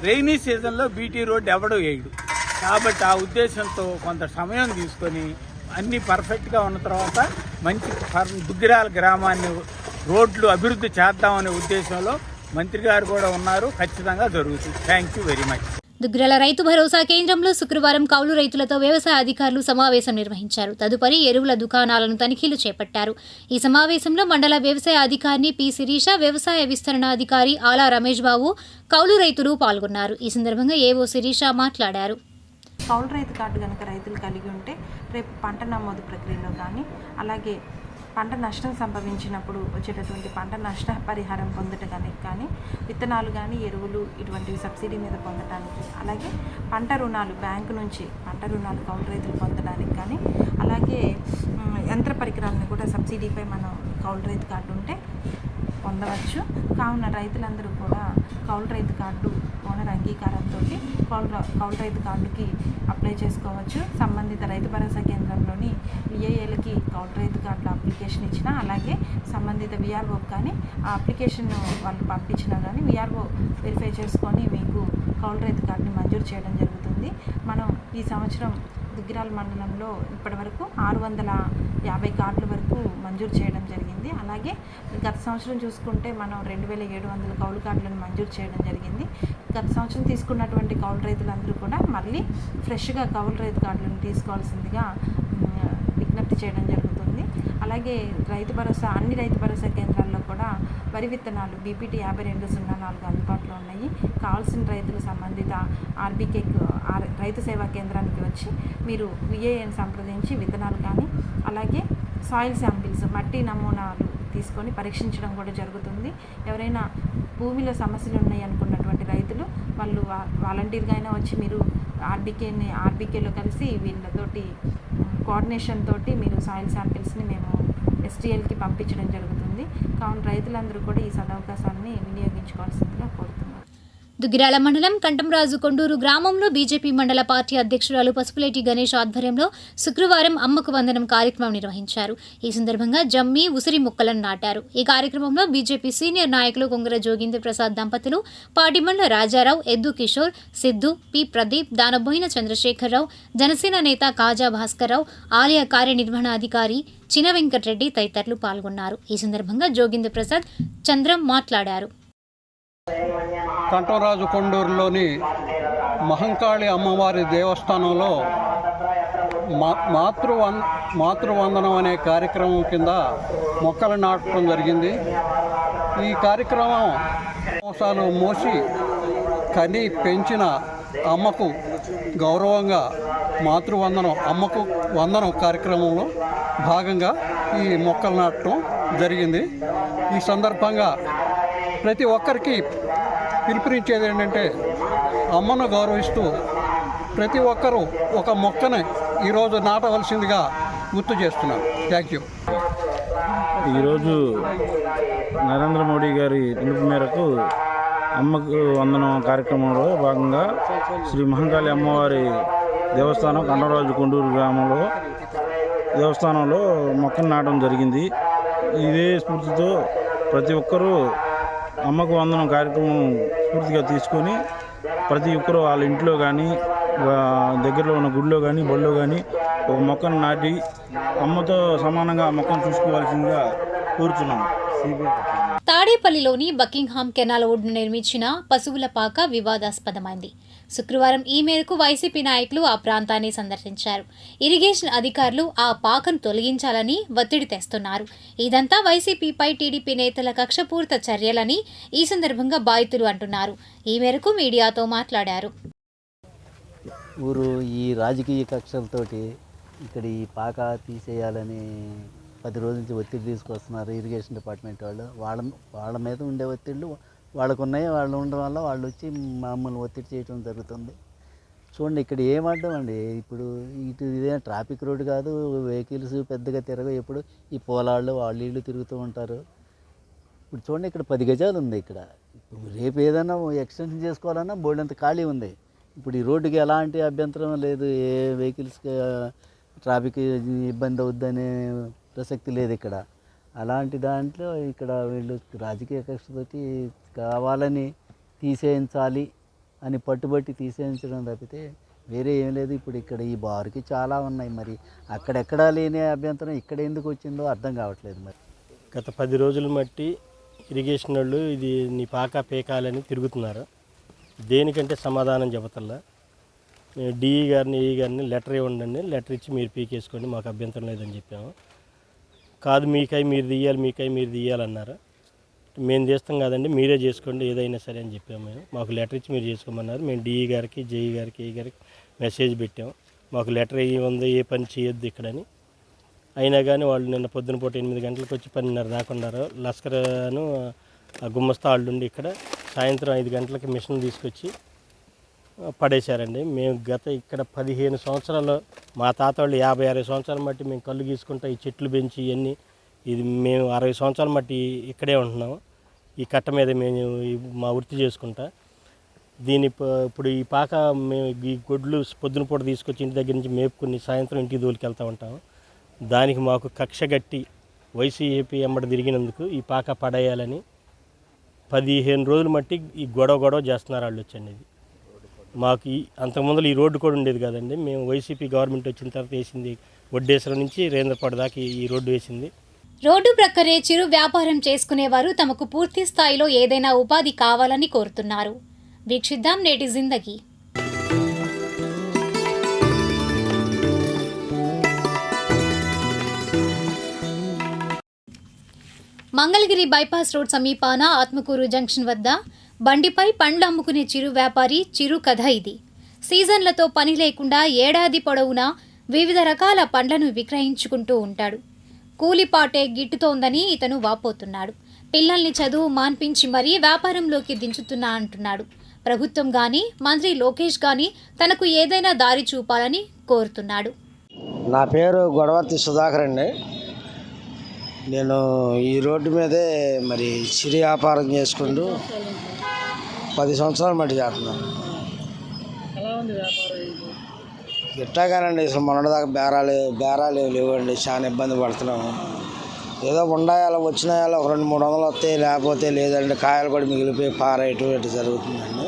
రైనీ సీజన్లో బీటీ రోడ్ ఎవడో వేయడు. కాబట్టి ఆ ఉద్దేశంతో కొంత సమయం తీసుకొని అన్నీ పర్ఫెక్ట్గా ఉన్న తర్వాత మంచి దుగ్గిరాల గ్రామాన్ని రోడ్లు అభివృద్ధి చేద్దామనే ఉద్దేశంలో మంత్రి గారు కూడా ఉన్నారు. ఖచ్చితంగా జరుగుతుంది. Thank you very much. Duggirala Rythu Bharosa కేంద్రంలో శుక్రవారం కౌలు రైతులతో వ్యవసాయ అధికారులు సమావేశం నిర్వహించారు. తదుపరి ఎరువుల దుకాణాలను తనిఖీలు చేపట్టారు. ఈ సమావేశంలో మండల వ్యవసాయ అధికారిని పి శిరీష, వ్యవసాయ విస్తరణ అధికారి ఆలా రమేష్ బాబు, కౌలు రైతులు పాల్గొన్నారు. ఈ సందర్భంగా ఏవో శిరీష మాట్లాడారు. కౌలు రైతు కార్డు కనుక రైతులు కలిగి ఉంటే రేపు పంట నమోదు ప్రక్రియలో కానీ అలాగే పంట నష్టం సంభవించినప్పుడు వచ్చేటటువంటి పంట నష్ట పరిహారం పొందటానికి కానీ విత్తనాలు కానీ ఎరువులు ఇటువంటివి సబ్సిడీ మీద పొందడానికి, అలాగే పంట రుణాలు బ్యాంకు నుంచి పంట రుణాలు కౌలు రైతులు పొందడానికి కానీ, అలాగే యంత్ర పరికరాలను కూడా సబ్సిడీపై మనం కౌలు రైతు కార్డు ఉంటే పొందవచ్చు. కావున రైతులందరూ కూడా కౌలు రైతు కార్డు ఓనర్ అంగీకారంతో కౌలు రైతు కార్డుకి అప్లై చేసుకోవచ్చు. సంబంధిత రైతు భరోసా కేంద్రంలోని విఏఏలకి కౌలు రైతు కార్డుల అప్లికేషన్ ఇచ్చినా, అలాగే సంబంధిత విఆర్ఓకి కానీ ఆ అప్లికేషన్ వాళ్ళు పంపించినా కానీ విఆర్ఓ వెరిఫై చేసుకొని మీకు కౌలు రైతు కార్డుని మంజూరు చేయడం జరుగుతుంది. మనం ఈ సంవత్సరం దుగ్గిరాల మండలంలో ఇప్పటివరకు 650 కార్డుల వరకు మంజూరు చేయడం జరిగింది. అలాగే గత సంవత్సరం చూసుకుంటే మనం 2700 కౌలు కార్డులను మంజూరు చేయడం జరిగింది. గత సంవత్సరం తీసుకున్నటువంటి కౌలు రైతులందరూ కూడా మళ్ళీ ఫ్రెష్గా కౌలు రైతు కార్డులను తీసుకోవాల్సిందిగా విజ్ఞప్తి చేయడం జరుగుతుంది. అలాగే అన్ని రైతు భరోసా కేంద్రాల్లో కూడా వరి విత్తనాలు BPT 5204 అందుబాటులో ఉన్నాయి. కావాల్సిన రైతులు సంబంధిత RBK రైతు సేవా కేంద్రానికి వచ్చి మీరు VAN సంప్రదించి విత్తనాలు కానీ అలాగే సాయిల్ శాంపిల్స్ మట్టి నమూనాలు తీసుకొని పరీక్షించడం కూడా జరుగుతుంది. ఎవరైనా భూమిలో సమస్యలు ఉన్నాయి అనుకున్నటువంటి రైతులు వాళ్ళు వాలంటీర్గా అయినా వచ్చి మీరు RBKలో కలిసి వీళ్ళతోటి కోఆర్డినేషన్ తోటి మీరు సాయిల్ శాంపిల్స్ని మేము STLకి పంపించడం జరుగుతుంది. కావున రైతులందరూ కూడా ఈ సదవకాశాన్ని వినియోగించుకోవాల్సిందిగా కోరుతున్నారు. దుగ్గిరాల మండలం కంటంరాజు కొండూరు గ్రామంలో బీజేపీ మండల పార్టీ అధ్యక్షురాలు పసుపులేటి గణేష్ ఆధ్వర్యంలో శుక్రవారం అమ్మకు వందనం కార్యక్రమం నిర్వహించారు. ఈ సందర్భంగా జమ్మి, ఉసిరి మొక్కలను నాటారు. ఈ కార్యక్రమంలో బీజేపీ సీనియర్ నాయకులు కొంగర జోగేంద్ర ప్రసాద్ దంపతులు, పాటిమండ్ల రాజారావు, ఎద్దు కిషోర్, సిద్ధు, పి ప్రదీప్, దానబోయిన చంద్రశేఖరరావు, జనసేన నేత కాజా భాస్కర్రావు, ఆలయ కార్యనిర్వహణాధికారి చిన వెంకటరెడ్డి తదితరులు పాల్గొన్నారు. ఈ సందర్భంగా జోగేంద్ర ప్రసాద్ చంద్రం మాట్లాడారు. కంటంరాజు కొండూరులోని మహంకాళి అమ్మవారి దేవస్థానంలో మాతృవందనం అనే కార్యక్రమం కింద మొక్కలు నాటడం జరిగింది. ఈ కార్యక్రమం మోసాలు మోసి కని పెంచిన అమ్మకు గౌరవంగా మాతృవందనం అమ్మకు వందనం కార్యక్రమంలో భాగంగా ఈ మొక్కలు నాటడం జరిగింది. ఈ సందర్భంగా ప్రతి ఒక్కరికి పిలుపునిచ్చేది ఏంటంటే అమ్మను గౌరవిస్తూ ప్రతి ఒక్కరూ ఒక మొక్కని ఈరోజు నాటవలసిందిగా గుర్తు చేస్తున్నారు. Thank you. ఈరోజు నరేంద్ర మోడీ గారి పిలుపు మేరకు అమ్మకు వందనం కార్యక్రమంలో భాగంగా శ్రీ మహంకాళి అమ్మవారి దేవస్థానం కంటంరాజు కొండూరు గ్రామంలో దేవస్థానంలో మొక్కను నాటడం జరిగింది. ఇదే స్ఫూర్తితో ప్రతి ఒక్కరూ అమ్మకు వందనం కార్యక్రమం స్ఫూర్తిగా తీసుకొని ప్రతి ఒక్కరూ వాళ్ళ ఇంట్లో కానీ దగ్గరలో ఉన్న గుడిలో కానీ బడిలో కానీ ఒక మొక్కను నాటి అమ్మతో సమానంగా ఆ మొక్కను చూసుకోవాల్సిందిగా కోరుచున్నాము. తాడేపల్లిలోని బకింగ్హామ్ కెనాల్ ఒడ్డున నిర్మించిన పశువుల పాక వివాదాస్పదమైంది. శుక్రవారం ఈ మేరకు వైసీపీ నాయకులు ఆ ప్రాంతాన్ని సందర్శించారు. ఇరిగేషన్ అధికారులు ఆ పాకను తొలగించాలని ఒత్తిడి తెస్తున్నారు. ఇదంతా వైసీపీపై టీడీపీ నేతల కక్షపూరిత చర్యలని ఈ సందర్భంగా బాధితులు అంటున్నారు. ఈ మేరకు మీడియాతో మాట్లాడారు. ఊరు ఈ రాజకీయ కక్షలతోటి ఇక్కడ ఈ పాక తీసేయాలని 10 రోజుల నుంచి ఒత్తిడి తీసుకొస్తున్నారు ఇరిగేషన్ డిపార్ట్మెంట్ వాళ్ళు. వాళ్ళ మీద ఉండే ఒత్తిళ్ళు వాళ్ళకు ఉన్నాయి. వాళ్ళు ఉండడం వల్ల వాళ్ళు వచ్చి మమ్మల్ని ఒత్తిడి చేయడం జరుగుతుంది. చూడండి ఇక్కడ ఏమడ్డం అండి, ఇప్పుడు ఇదే ట్రాఫిక్ రోడ్డు కాదు, వెహికల్స్ పెద్దగా తిరగవు. ఎప్పుడు ఈ పొలాళ్ళు వాళ్ళు వీళ్ళు తిరుగుతూ ఉంటారు. ఇప్పుడు చూడండి ఇక్కడ 10 గజాలు ఉంది. ఇక్కడ రేపు ఏదైనా ఎక్స్టెన్షన్ చేసుకోవాలన్నా బోల్డంత ఖాళీ ఉంది. ఇప్పుడు ఈ రోడ్డుకి ఎలాంటి అభ్యంతరం లేదు, ఏ వెహికల్స్కి ట్రాఫిక్ ఇబ్బంది అవుద్దనే ప్రసక్తి లేదు ఇక్కడ. అలాంటి దాంట్లో ఇక్కడ వీళ్ళు రాజకీయ కక్షతోటి కావాలని తీసేయించాలి అని పట్టుబట్టి తీసేయించడం తప్పితే వేరే ఏం లేదు. ఇప్పుడు ఇక్కడ ఈ బారుకి చాలా ఉన్నాయి, మరి అక్కడెక్కడా లేని అభ్యంతరం ఇక్కడ ఎందుకు వచ్చిందో అర్థం కావట్లేదు. మరి గత 10 రోజులు మట్టి ఇరిగేషన్ వాళ్ళు ఇది నీ పాక పీకాలని తిరుగుతున్నారు. దేనికంటే సమాధానం చెబుతల్లా. డిఈ గారిని ఏఈ గారిని లెటర్ ఇవ్వండి, లెటర్ ఇచ్చి మీరు పీకేసుకోండి, మాకు అభ్యంతరం లేదని చెప్పాము. కాదు మీకై మీరు తీయాలన్నారు. మేము చేస్తాం కాదండి, మీరే చేసుకోండి ఏదైనా సరే అని చెప్పాము. మాకు లెటర్ ఇచ్చి మీరు చేసుకోమన్నారు. మేము డిఈ గారికి జేఈ గారికి ఏఈ గారికి మెసేజ్ పెట్టాము, మాకు లెటర్ ఉంది, ఏ పని చేయొద్దు ఇక్కడని. అయినా కానీ వాళ్ళు నిన్న పొద్దున పూట 8 గంటలకు వచ్చి 10:30 దాకా ఉన్నారు. లస్కర్ను గుమ్మస్తా వాళ్ళుండి ఇక్కడ సాయంత్రం 5 గంటలకి మిషన్ తీసుకొచ్చి పడేశారండి. మేము గత ఇక్కడ 15 సంవత్సరాలు మా తాత వాళ్ళు 50-60 సంవత్సరాల మట్టి మేము కళ్ళు గీసుకుంటా ఈ చెట్లు పెంచి ఇవన్నీ ఇది మేము 60 సంవత్సరాల మట్టి ఇక్కడే ఉంటున్నాము. ఈ కట్ట మీద మేము మా వృత్తి చేసుకుంటా ఇప్పుడు ఈ పాక మేము ఈ గొడ్లు పొద్దున పూట తీసుకొచ్చి ఇంటి దగ్గర నుంచి మేపుకుని సాయంత్రం ఇంటికి దోలికెళ్తూ ఉంటాము. దానికి మాకు కక్ష గట్టి వైసీపీ ఎంబడి తిరిగినందుకు ఈ పాక పడేయాలని 15 రోజులు మట్టి ఈ గొడవ చేస్తున్నారు వాళ్ళు వచ్చండి. ఇది మాకు అంతకుముందు ఈ రోడ్డు కూడా ఉండేది కాదండి. మేము వైసీపీ గవర్నమెంట్ వచ్చిన తర్వాత వేసింది వడ్డేశ్వరం నుంచి రేంద్రపాడు దాకా ఈ రోడ్డు వేసింది. రోడ్డు ప్రక్కనే చిరు వ్యాపారం చేసుకునేవారు తమకు పూర్తి స్థాయిలో ఏదైనా ఉపాధి కావాలని కోరుతున్నారు. వీక్షిద్దాం నేటి జిందగీ. మంగళగిరి బైపాస్ రోడ్ సమీపాన ఆత్మకూరు జంక్షన్ వద్ద బండిపై పండ్లు అమ్ముకునే చిరు వ్యాపారి చిరు కథ ఇది. సీజన్లతో పని లేకుండా ఏడాది పొడవునా వివిధ రకాల పండ్లను విక్రయించుకుంటూ ఉంటాడు. కూలిపాటే గిట్టుతోందని ఇతను వాపోతున్నాడు. పిల్లల్ని చదువు మాన్పించి మరీ వ్యాపారంలోకి దించుతున్నా అంటున్నాడు. ప్రభుత్వం కానీ మంత్రి లోకేష్ కానీ తనకు ఏదైనా దారి చూపాలని కోరుతున్నాడు. నా పేరు గొడవర్తి సుధాకర్ అండి. నేను ఈ రోడ్డు మీదే మరి చిరు వ్యాపారం చేసుకుంటూ 10 సంవత్సరాలు మట్టి చేస్తున్నాను. ఎట్టాగానండి అసలు మొన్నటిదాకా బేరాలు లేవండి, చాలా ఇబ్బంది పడుతున్నాము. ఏదో ఉండాయాల వచ్చినాయాల ఒక 200-300 వస్తాయి, లేకపోతే లేదండి కాయలు కూడా మిగిలిపోయి పారేయటం ఇటు జరుగుతుందండి.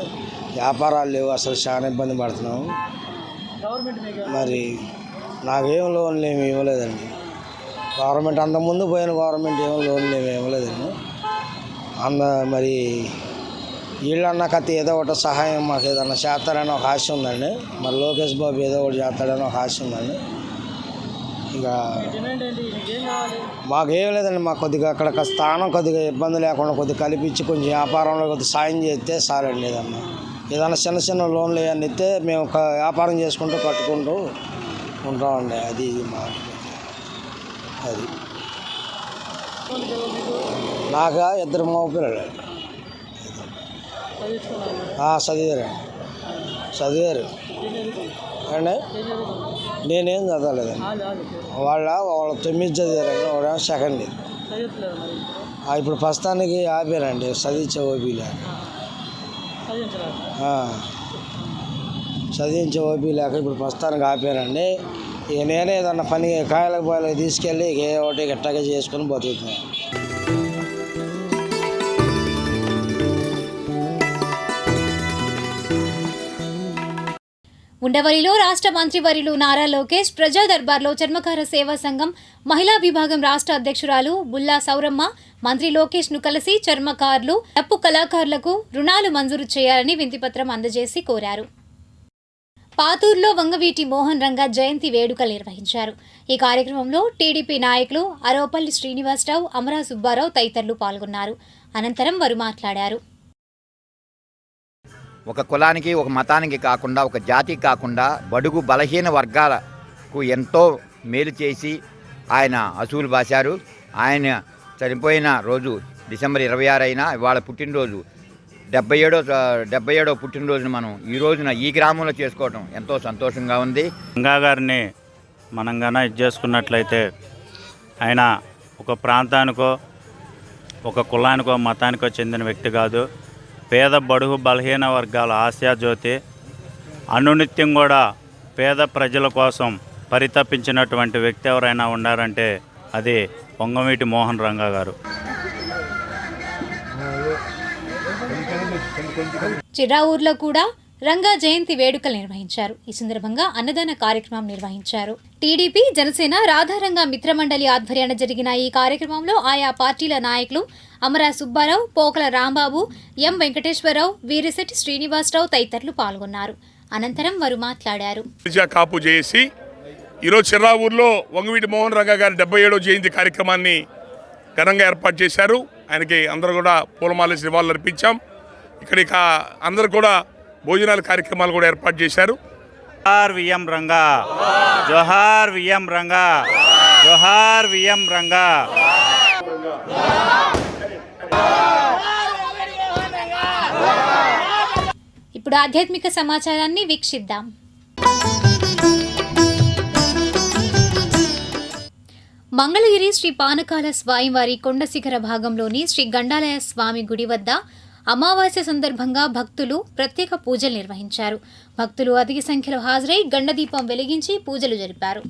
వ్యాపారాలు లేవు, అసలు చాలా ఇబ్బంది పడుతున్నాము. మరి నాకేం లోన్లు ఏమి ఇవ్వలేదండి గవర్నమెంట్. అంతకుముందు పోయిన గవర్నమెంట్ ఏమో లోన్లు ఏమి ఇవ్వలేదండి. మరి వీళ్ళన్న కథ ఏదో ఒకటి సహాయం మాకు ఏదన్నా చేస్తారని ఒక ఆశ ఉందండి. మరి లోకేష్ బాబు ఏదో ఒకటి చేస్తాడని ఒక ఆశ ఉందండి. ఇక మాకేం లేదండి, మాకు కొద్దిగా అక్కడ స్థానం కొద్దిగా ఇబ్బంది లేకుండా కొద్దిగా కల్పించి కొంచెం వ్యాపారంలో కొద్దిగా సాయం చేస్తే చాలండి. ఏదన్నా చిన్న లోన్లు ఏమన్నా ఇస్తే మేము వ్యాపారం చేసుకుంటూ కట్టుకుంటూ ఉంటామండి. అది నాకు 2 మగ పిల్లలు చదివారు అండి. నేనేం చదవలేదండి. వాళ్ళ 9 చదివారండి, వాడు సెకండ్ ఇయర్. ఇప్పుడు ప్రస్తుతానికి ఆపారండి, చదివించే ఓపీ లేక ఇప్పుడు ప్రస్తుతానికి ఆపారండి. ఇక నేనే ఏదన్నా పని కాయలకు బాయలకు తీసుకెళ్ళి ఇక ఏ ఒకటి గట్టాగా చేసుకొని బతుకుతున్నాను. ఉండవల్లిలో రాష్ట్ర మంత్రివర్యులు నారా లోకేష్ ప్రజా దర్బార్లో చర్మకార సేవా సంఘం మహిళా విభాగం రాష్ట్ర అధ్యక్షురాలు బుల్లా సౌరమ్మ మంత్రి లోకేష్ను కలిసి చర్మకారులు, డప్పు కళాకారులకు రుణాలు మంజూరు చేయాలని వినతిపత్రం అందజేసి కోరారు. పాతూరులో వంగవీటి మోహన్ రంగా జయంతి వేడుకలు నిర్వహించారు. ఈ కార్యక్రమంలో టీడీపీ నాయకులు అరవపల్లి శ్రీనివాసరావు, అమరా సుబ్బారావు తదితరులు పాల్గొన్నారు. అనంతరం వారు మాట్లాడారు. ఒక కులానికి, ఒక మతానికి కాకుండా, ఒక జాతికి కాకుండా బడుగు బలహీన వర్గాలకు ఎంతో మేలు చేసి ఆయన అసూలు బాశారు. ఆయన చనిపోయిన రోజు డిసెంబర్ 26 అయినా ఇవాళ పుట్టినరోజు 77వ పుట్టినరోజును మనం ఈ రోజున ఈ గ్రామంలో చేసుకోవడం ఎంతో సంతోషంగా ఉంది. రంగా గారిని మనం గన ఇది చేసుకున్నట్లయితే ఆయన ఒక ప్రాంతానికో, ఒక కులానికో, మతానికో చెందిన వ్యక్తి కాదు. పేద బడుగు బలహీన వర్గాల ఆశాజ్యోతి, అనునిత్యం కూడా పేద ప్రజల కోసం పరితపించినటువంటి వ్యక్తి ఎవరైనా ఉన్నారంటే అది వంగవీటి మోహన్ రంగా గారు. చిరావూరులో కూడా రంగా జయంతి వేడుకలు నిర్వహించారు. ఈ సందర్భంగా అన్నదాన కార్యక్రమం నిర్వహించారు. టీడీపీ, జనసేన, రాధారంగా మిత్రమండలి ఆధ్వర్యాన జరిగిన ఈ కార్యక్రమంలో ఆయా పార్టీల నాయకులు అమరా సుబ్బారావు, పోకల రాంబాబు, ఎం వెంకటేశ్వరరావు, వీరిశెట్టి శ్రీనివాసరావు తదితరులు పాల్గొన్నారు. అనంతరం వారు మాట్లాడారు. కాపు చేసి ఈరోజు చిరావూరులో వంగవీటి మోహన్ రంగా గారి 77వ జయంతి కార్యక్రమాన్ని ఘనంగా ఏర్పాటు చేశారు. ఆయనకి అందరూ కూడా పూలమాలేసి నివాళులు అర్పించాం. ఇక అందరూ కూడా భోజనాల కార్యక్రమాలు కూడా ఏర్పాటు చేశారు. జోహార్ విఎం రంగా, జోహార్ విఎం రంగా, జోహార్ విఎం రంగా. ఇప్పుడు ఆధ్యాత్మిక సమాచారాన్ని వీక్షిద్దాం. మంగళగిరి శ్రీ పానకాల స్వామివారి కొండ శిఖర భాగంలోని శ్రీ గండాలయ స్వామి గుడి వద్ద అమావాస్య సందర్భంగా భక్తులు ప్రత్యేక పూజలు నిర్వహించారు. భక్తులు అధిక సంఖ్యలో హాజరై గండదీపం వెలిగించి పూజలు జరిపారు.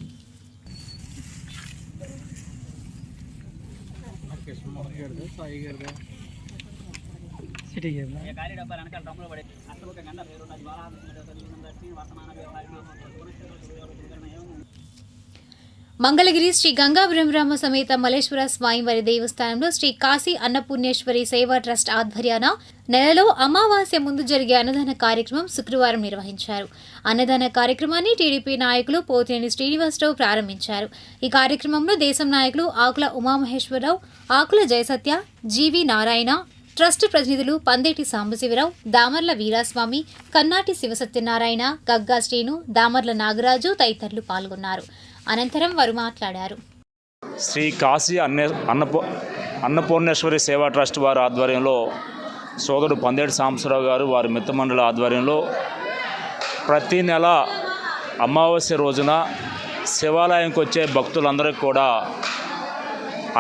మంగళగిరి శ్రీ గంగా బ్రహ్మరామ సమేత మల్లేశ్వర స్వామివారి దేవస్థానంలో శ్రీ కాశీ అన్నపూర్ణేశ్వరి సేవా ట్రస్ట్ ఆధ్వర్యాన నెలలో అమావాస్య ముందు జరిగే అన్నదాన కార్యక్రమం శుక్రవారం నిర్వహించారు. అన్నదాన కార్యక్రమాన్ని టీడీపీ నాయకులు పోతినేని శ్రీనివాసరావు ప్రారంభించారు. ఈ కార్యక్రమంలో దేశం నాయకులు ఆకుల ఉమామహేశ్వరరావు, ఆకుల జయసత్య, జీవి నారాయణ, ట్రస్ట్ ప్రతినిధులు పందేటి సాంబశివరావు, దామర్ల వీరాస్వామి, కన్నాటి శివసత్యనారాయణ, గగ్గా శ్రీను, దామర్ల నాగరాజు తదితరులు పాల్గొన్నారు. అనంతరం వారు మాట్లాడారు. శ్రీ కాశీ అన్నపూర్ణేశ్వరి సేవా ట్రస్ట్ వారి ఆధ్వర్యంలో సోదరుడు పందేటి సాంబశివరావు గారు వారి మిత్రమండలి ఆధ్వర్యంలో ప్రతి నెల అమావాస్య రోజున శివాలయంకి వచ్చే భక్తులందరికీ కూడా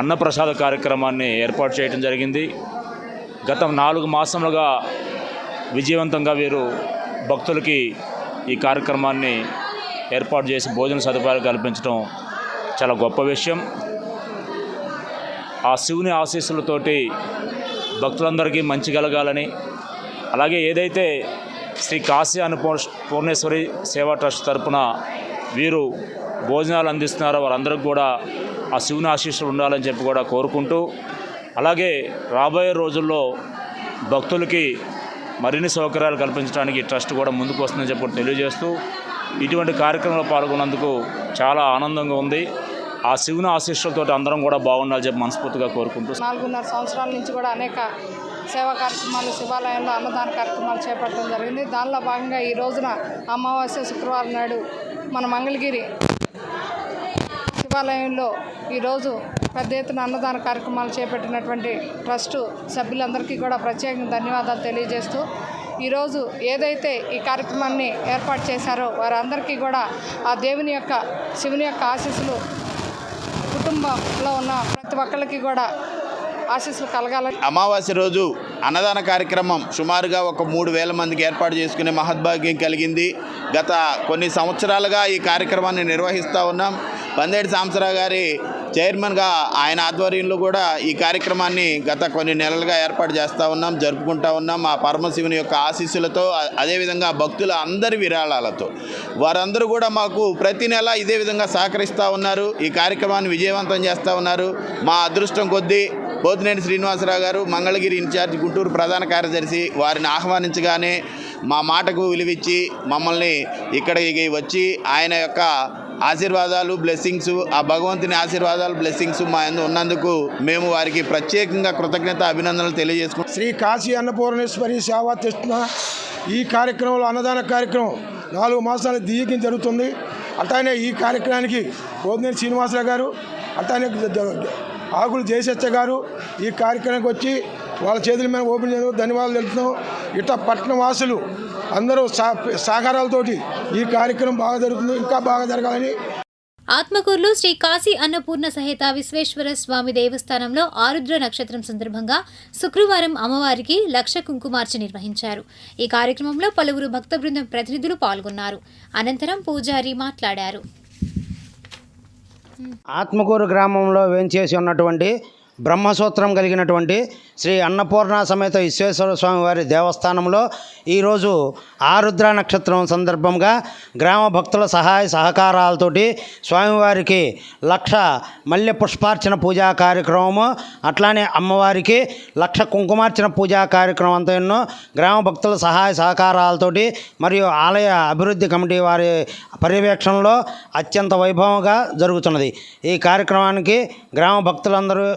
అన్నప్రసాద కార్యక్రమాన్ని ఏర్పాటు చేయడం జరిగింది. గత 4 మాసములుగా విజయవంతంగా వీరు భక్తులకి ఈ కార్యక్రమాన్ని ఏర్పాటు చేసి భోజన సదుపాయాలు కల్పించడం చాలా గొప్ప విషయం. ఆ శివుని ఆశీస్సులతోటి భక్తులందరికీ మంచి కలగాలని, అలాగే ఏదైతే శ్రీ కాశీ అన్నపూర్ణేశ్వరి సేవా ట్రస్ట్ తరపున వీరు భోజనాలు అందిస్తున్నారో వారందరికీ కూడా ఆ శివుని ఆశీస్సులు ఉండాలని చెప్పి కూడా కోరుకుంటూ, అలాగే రాబోయే రోజుల్లో భక్తులకి మరిన్ని సౌకర్యాలు కల్పించడానికి ట్రస్ట్ కూడా ముందుకు వస్తుందని చెప్పి తెలియజేస్తూ, ఇటువంటి కార్యక్రమంలో పాల్గొన్నందుకు చాలా ఆనందంగా ఉంది. ఆ శివుని ఆశీస్సులతో అందరం కూడా బాగుండాలని చెప్పి మనస్ఫూర్తిగా కోరుకుంటూ 4.5 సంవత్సరాల నుంచి కూడా అనేక సేవా కార్యక్రమాలు శివాలయంలో అన్నదాన కార్యక్రమాలు చేపట్టడం జరిగింది. దానిలో భాగంగా ఈ రోజున అమావాస్య శుక్రవారం నాడు మన మంగళగిరి శివాలయంలో ఈరోజు పెద్ద ఎత్తున అన్నదాన కార్యక్రమాలు చేపట్టినటువంటి ట్రస్టు సభ్యులందరికీ కూడా ప్రత్యేకంగా ధన్యవాదాలు తెలియజేస్తూ, ఈరోజు ఏదైతే ఈ కార్యక్రమాన్ని ఏర్పాటు చేశారో వారందరికీ కూడా ఆ దేవుని యొక్క శివుని యొక్క ఆశీస్సులు కుటుంబంలో ఉన్న ప్రతి ఒక్కరికి కూడా ఆశీస్సులు కలగాలని. అమావాస్య రోజు అన్నదాన కార్యక్రమం సుమారుగా ఒక 3,000 మందికి ఏర్పాటు చేసుకునే మహద్భాగ్యం కలిగింది. గత కొన్ని సంవత్సరాలుగా ఈ కార్యక్రమాన్ని నిర్వహిస్తూ ఉన్నాం. పందేటి సాంబశివరావు గారి చైర్మన్గా ఆయన ఆధ్వర్యంలో కూడా ఈ కార్యక్రమాన్ని గత కొన్ని నెలలుగా ఏర్పాటు చేస్తూ ఉన్నాం, జరుపుకుంటూ ఉన్నాం. ఆ పరమశివుని యొక్క ఆశీస్సులతో, అదేవిధంగా భక్తుల అందరి విరాళాలతో వారందరూ కూడా మాకు ప్రతి నెల ఇదే విధంగా సహకరిస్తూ ఉన్నారు. ఈ కార్యక్రమాన్ని విజయవంతం చేస్తూ ఉన్నారు. మా అదృష్టం కొద్దీ పోతినేని శ్రీనివాసరావు గారు, మంగళగిరి ఇన్ఛార్జ్, గుంటూరు ప్రధాన కార్యదర్శి, వారిని ఆహ్వానించగానే మా మాటకు విలువిచ్చి మమ్మల్ని ఇక్కడికి వచ్చి ఆయన యొక్క ఆశీర్వాదాలు, బ్లెస్సింగ్స్, ఆ భగవంతుని ఆశీర్వాదాలు, బ్లెస్సింగ్స్ మా యందు ఉన్నందుకు మేము వారికి ప్రత్యేకంగా కృతజ్ఞత అభినందనలు తెలియజేసుకుంటాం. శ్రీ కాశీ అన్నపూర్ణేశ్వరి సేవా తెస్తున్న ఈ కార్యక్రమంలో అన్నదాన కార్యక్రమం 4 మాసాలు దియ్యకి జరుగుతుంది. అట్లానే ఈ కార్యక్రమానికి పోతినేని శ్రీనివాసరావు గారు, అట్లానే ఆకులు జయసత్య గారు ఈ కార్యక్రమానికి వచ్చి వాళ్ళ చేతుల మీద ఓపెన్ చేయడం ధన్యవాదాలు తెలుపుతున్నాం. ఇట్లా పట్టణ వాసులు అందరూ సహకారాలతోటి ఈ కార్యక్రమం బాగా జరుగుతుంది, ఇంకా బాగా జరగాలని. ఆత్మకూరులో శ్రీ కాశీ అన్నపూర్ణ సహిత విశ్వేశ్వర స్వామి దేవస్థానంలో ఆరుద్ర నక్షత్రం సందర్భంగా శుక్రవారం అమ్మవారికి లక్ష కుంకుమార్చన నిర్వహించారు. ఈ కార్యక్రమంలో పలువురు భక్త బృందం ప్రతినిధులు పాల్గొన్నారు. అనంతరం పూజారి మాట్లాడారు. ఆత్మకూరు గ్రామంలో వేంచేసి ఉన్నటువంటి బ్రహ్మసూత్రం కలిగినటువంటి శ్రీ అన్నపూర్ణ సమేత విశ్వేశ్వర స్వామి వారి దేవస్థానంలో ఈరోజు ఆరుద్ర నక్షత్రం సందర్భంగా గ్రామ భక్తుల సహాయ సహకారాలతోటి స్వామివారికి 1,00,000 మల్లె పుష్పార్చన పూజా కార్యక్రమము, అట్లానే అమ్మవారికి 1,00,000 కుంకుమార్చన పూజా కార్యక్రమం అంతా ఎన్నో గ్రామ భక్తుల సహాయ సహకారాలతోటి మరియు ఆలయ అభివృద్ధి కమిటీ వారి పర్యవేక్షణలో అత్యంత వైభవంగా జరుగుతున్నది. ఈ కార్యక్రమానికి గ్రామ భక్తులందరూ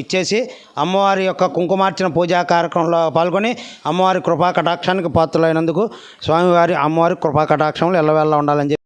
ఇచ్చేసి అమ్మవారి యొక్క కుంకుమార్చన పూజా కార్యక్రమంలో పాల్గొని అమ్మవారి కృపా కటాక్షానికి పాత్రులైనందుకు స్వామివారి అమ్మవారి కృపా కటాక్షంలో ఎల్లవేళ ఉండాలని చెప్పి